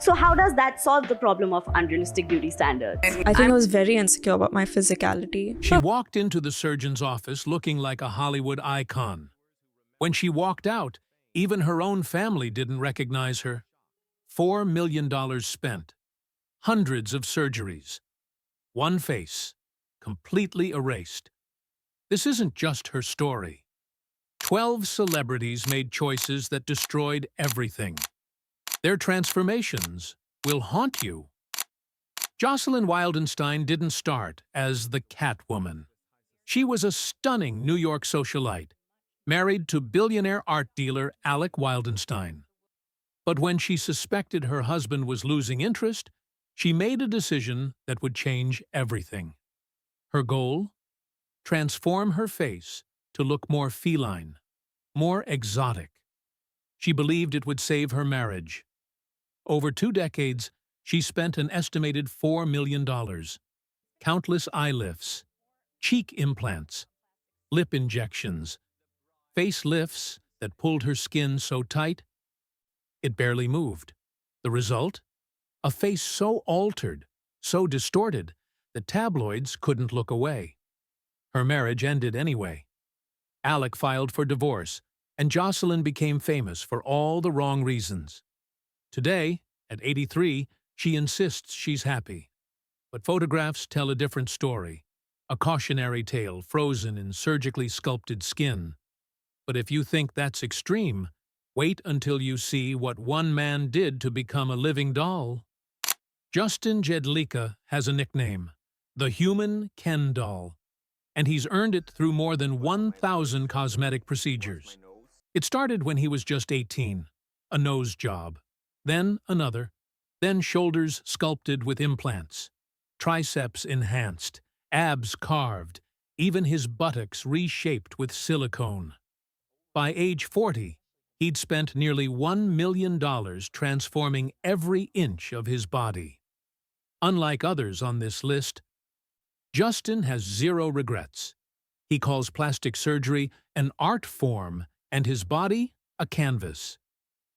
So how does that solve the problem of unrealistic beauty standards? I think I was very insecure about my physicality. She walked into the surgeon's office looking like a Hollywood icon. When she walked out, even her own family didn't recognize her. $4 million spent. Hundreds of surgeries. One face, completely erased. This isn't just her story. 12 celebrities made choices that destroyed everything. Their transformations will haunt you. Jocelyn Wildenstein didn't start as the Catwoman. She was a stunning New York socialite, married to billionaire art dealer Alec Wildenstein. But when she suspected her husband was losing interest, she made a decision that would change everything. Her goal? Transform her face to look more feline, more exotic. She believed it would save her marriage. Over 2 decades, she spent an estimated $4 million. Countless eye lifts, cheek implants, lip injections, face lifts that pulled her skin so tight it barely moved. The result? A face so altered, so distorted, that tabloids couldn't look away. Her marriage ended anyway. Alec filed for divorce, and Jocelyn became famous for all the wrong reasons. Today, at 83, she insists she's happy. But photographs tell a different story, a cautionary tale frozen in surgically sculpted skin. But if you think that's extreme, wait until you see what one man did to become a living doll. Justin Jedlica has a nickname, the Human Ken Doll, and he's earned it through more than 1,000 cosmetic procedures. It started when he was just 18, a nose job, then another, then shoulders sculpted with implants, triceps enhanced, abs carved, even his buttocks reshaped with silicone. By age 40, he'd spent nearly $1 million transforming every inch of his body. Unlike others on this list, Justin has zero regrets. He calls plastic surgery an art form and his body a canvas.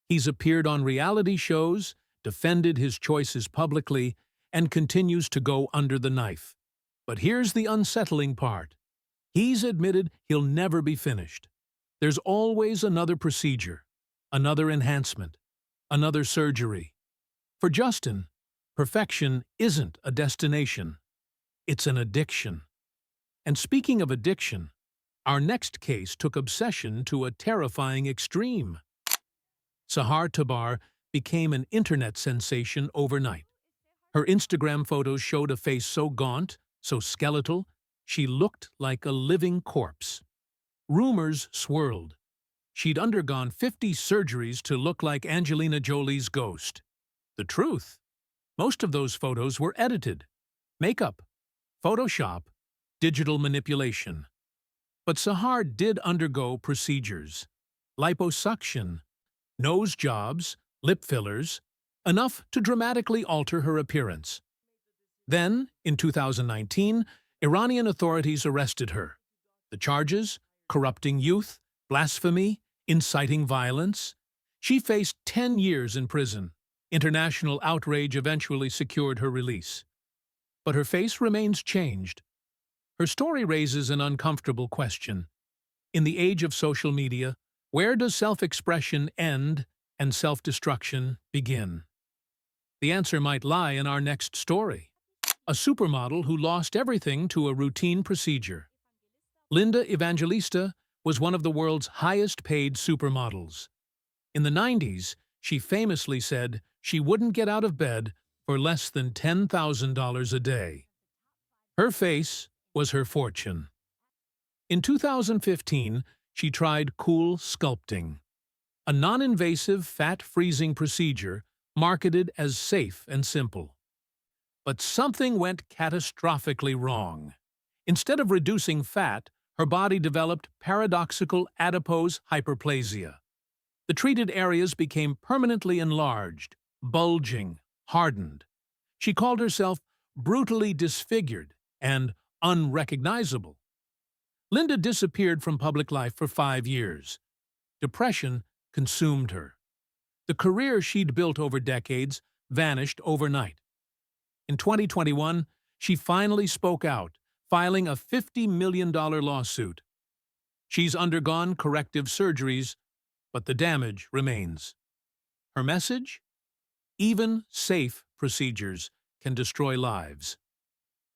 He's appeared on reality shows, defended his choices publicly, and continues to go under the knife. But here's the unsettling part. He's admitted he'll never be finished. There's always another procedure, another enhancement, another surgery. For Justin, perfection isn't a destination. It's an addiction. And speaking of addiction, our next case took obsession to a terrifying extreme. Sahar Tabar became an internet sensation overnight. Her Instagram photos showed a face so gaunt, so skeletal, she looked like a living corpse. Rumors swirled. She'd undergone 50 surgeries to look like Angelina Jolie's ghost. The truth? Most of those photos were edited. Makeup, Photoshop, digital manipulation. But Sahar did undergo procedures. Liposuction, nose jobs, lip fillers, enough to dramatically alter her appearance. Then, in 2019, Iranian authorities arrested her. The charges? Corrupting youth, blasphemy, inciting violence. She faced 10 years in prison. International outrage eventually secured her release. But her face remains changed. Her story raises an uncomfortable question. In the age of social media, where does self-expression end and self-destruction begin? The answer might lie in our next story. A supermodel who lost everything to a routine procedure. Linda Evangelista was one of the world's highest-paid supermodels. In the 90s, she famously said she wouldn't get out of bed for less than $10,000 a day. Her face was her fortune. In 2015, she tried CoolSculpting, a non-invasive fat-freezing procedure marketed as safe and simple. But something went catastrophically wrong. Instead of reducing fat, her body developed paradoxical adipose hyperplasia. The treated areas became permanently enlarged, bulging, hardened. She called herself brutally disfigured and unrecognizable. Linda disappeared from public life for 5 years. Depression consumed her. The career she'd built over decades vanished overnight. In 2021, she finally spoke out, filing a $50 million lawsuit. She's undergone corrective surgeries, but the damage remains. Her message? Even safe procedures can destroy lives.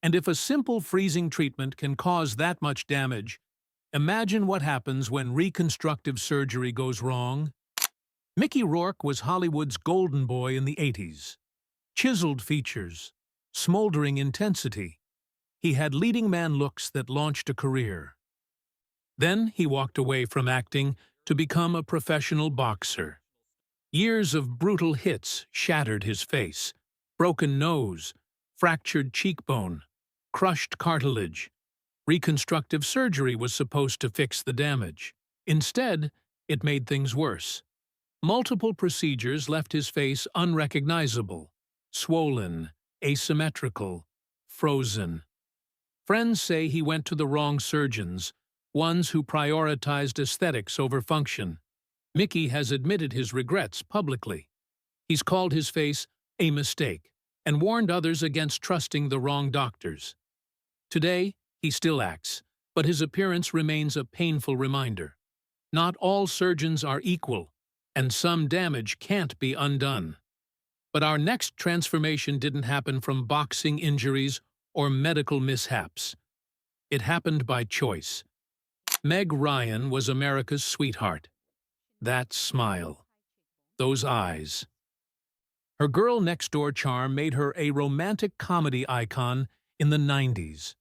And if a simple freezing treatment can cause that much damage, imagine what happens when reconstructive surgery goes wrong. Mickey Rourke was Hollywood's golden boy in the 80s. Chiseled features, smoldering intensity. He had leading man looks that launched a career. Then he walked away from acting to become a professional boxer. Years of brutal hits shattered his face. Broken nose, fractured cheekbone, crushed cartilage. Reconstructive surgery was supposed to fix the damage. Instead, it made things worse. Multiple procedures left his face unrecognizable, swollen, asymmetrical, frozen. Friends say he went to the wrong surgeons, ones who prioritized aesthetics over function. Mickey has admitted his regrets publicly. He's called his face a mistake and warned others against trusting the wrong doctors. Today, he still acts, but his appearance remains a painful reminder. Not all surgeons are equal, and some damage can't be undone. But our next transformation didn't happen from boxing injuries or medical mishaps. It happened by choice. Meg Ryan was America's sweetheart. That smile. Those eyes. Her girl-next-door charm made her a romantic comedy icon in the 90s.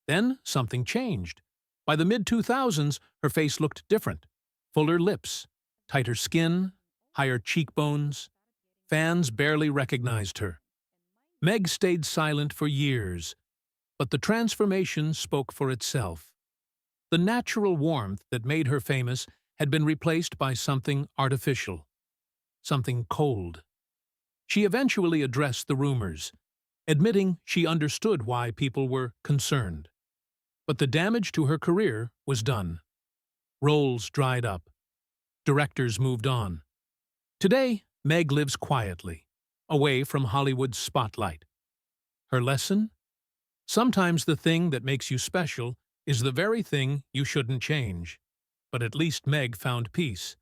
Then something changed. By the mid-2000s, her face looked different. Fuller lips, tighter skin, higher cheekbones. Fans barely recognized her. Meg stayed silent for years, but the transformation spoke for itself. The natural warmth that made her famous had been replaced by something artificial, something cold. She eventually addressed the rumors, admitting she understood why people were concerned. But the damage to her career was done. Roles dried up. Directors moved on. Today, Meg lives quietly, away from Hollywood's spotlight. Her lesson? Sometimes the thing that makes you special is the very thing you shouldn't change. But at least Meg found peace.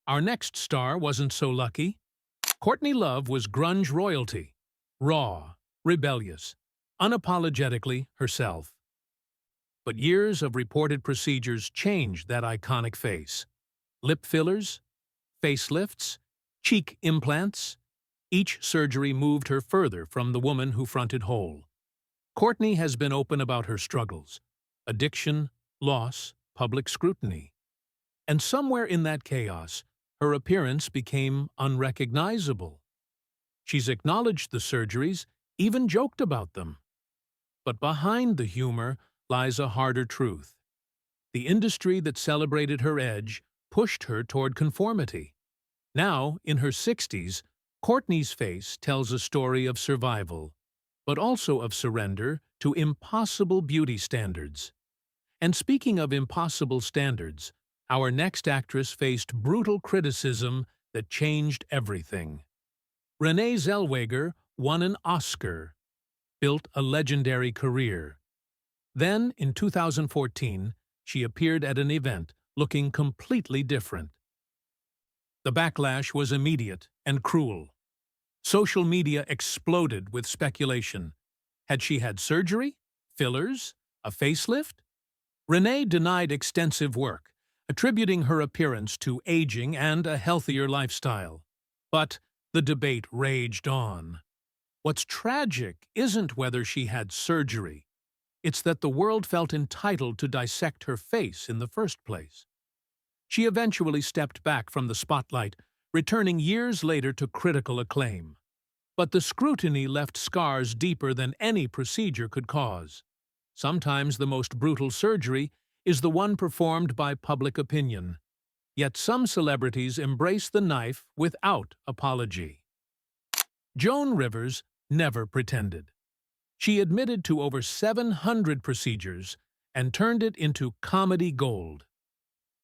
Our next star wasn't so lucky. Courtney Love was grunge royalty, raw, rebellious, unapologetically herself. But years of reported procedures changed that iconic face. Lip fillers, facelifts, cheek implants. Each surgery moved her further from the woman who fronted whole. Courtney has been open about her struggles, addiction, loss, public scrutiny. And somewhere in that chaos, her appearance became unrecognizable. She's acknowledged the surgeries, even joked about them. But behind the humor lies a harder truth. The industry that celebrated her edge pushed her toward conformity. Now, in her 60s, Courtney's face tells a story of survival, but also of surrender to impossible beauty standards. And speaking of impossible standards, our next actress faced brutal criticism that changed everything. Renee Zellweger won an Oscar, built a legendary career. Then, in 2014, she appeared at an event looking completely different. The backlash was immediate and cruel. Social media exploded with speculation. Had she had surgery? Fillers? A facelift? Renee denied extensive work, attributing her appearance to aging and a healthier lifestyle. But the debate raged on. What's tragic isn't whether she had surgery. It's that the world felt entitled to dissect her face in the first place. She eventually stepped back from the spotlight, returning years later to critical acclaim. But the scrutiny left scars deeper than any procedure could cause. Sometimes the most brutal surgery is the one performed by public opinion. Yet some celebrities embrace the knife without apology. Joan Rivers never pretended. She admitted to over 700 procedures and turned it into comedy gold.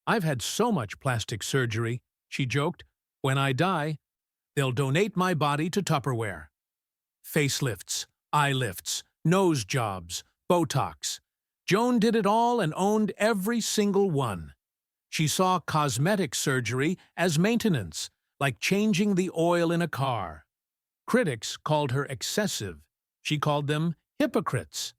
"I've had so much plastic surgery," she joked. "When I die, They'll donate my body to Tupperware. Facelifts, eye lifts, nose jobs, Botox. Joan did it all and owned every single one. She saw cosmetic surgery as maintenance, like changing the oil in a car. Critics called her excessive. She called them hypocrites.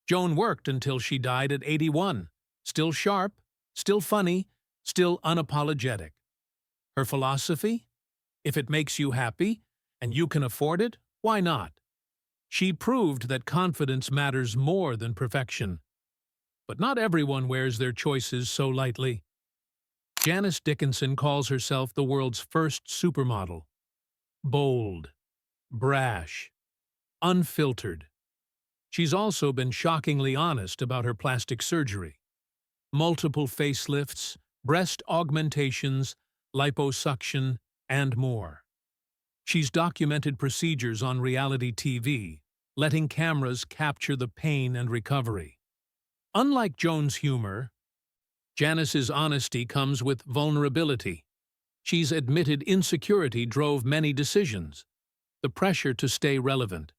Joan worked until she died at 81, still sharp, still funny, still unapologetic. Her philosophy? If it makes you happy, and you can afford it, why not? She proved that confidence matters more than perfection. But not everyone wears their choices so lightly. Janice Dickinson calls herself the world's first supermodel. Bold, brash, unfiltered. She's also been shockingly honest about her plastic surgery. Multiple facelifts, breast augmentations, liposuction, and more. She's documented procedures on reality TV, letting cameras capture the pain and recovery. Unlike Joan's humor, Janice's honesty comes with vulnerability. She's admitted insecurity drove many decisions. The pressure to stay relevant,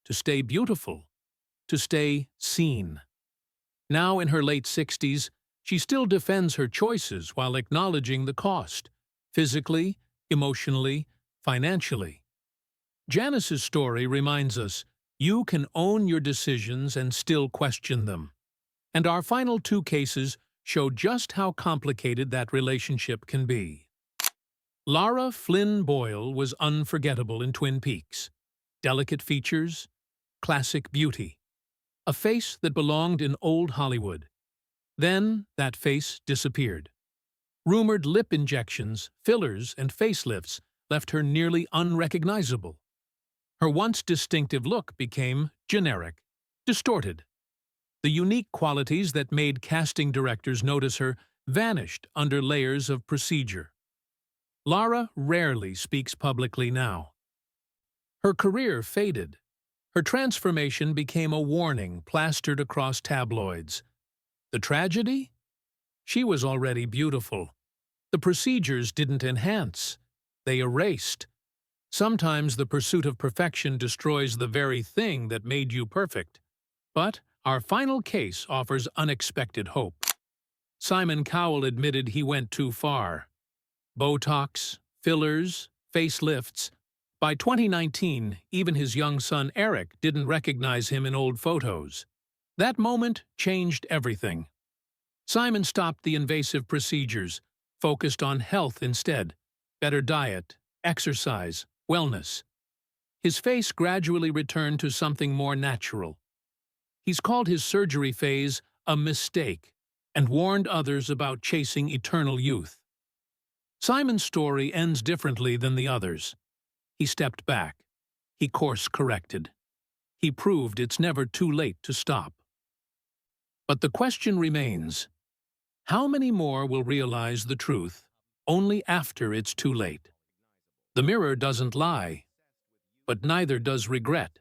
to stay beautiful, to stay seen. Now in her late 60s, she still defends her choices while acknowledging the cost, physically, emotionally, financially. Janice's story reminds us you can own your decisions and still question them. And our final two cases show just how complicated that relationship can be. Lara Flynn Boyle was unforgettable in Twin Peaks. Delicate features, classic beauty. A face that belonged in old Hollywood. Then that face disappeared. Rumored lip injections, fillers, and facelifts left her nearly unrecognizable. Her once distinctive look became generic, distorted. The unique qualities that made casting directors notice her vanished under layers of procedure. Lara rarely speaks publicly now. Her career faded. Her transformation became a warning plastered across tabloids. The tragedy? She was already beautiful. The procedures didn't enhance. They erased. Sometimes the pursuit of perfection destroys the very thing that made you perfect. But our final case offers unexpected hope. Simon Cowell admitted he went too far. Botox, fillers, facelifts. By 2019, even his young son Eric didn't recognize him in old photos. That moment changed everything. Simon stopped the invasive procedures, focused on health instead, better diet, exercise, wellness. His face gradually returned to something more natural. He's called his surgery phase a mistake and warned others about chasing eternal youth. Simon's story ends differently than the others. He stepped back. He course-corrected. He proved it's never too late to stop. But the question remains, how many more will realize the truth only after it's too late? The mirror doesn't lie, but neither does regret.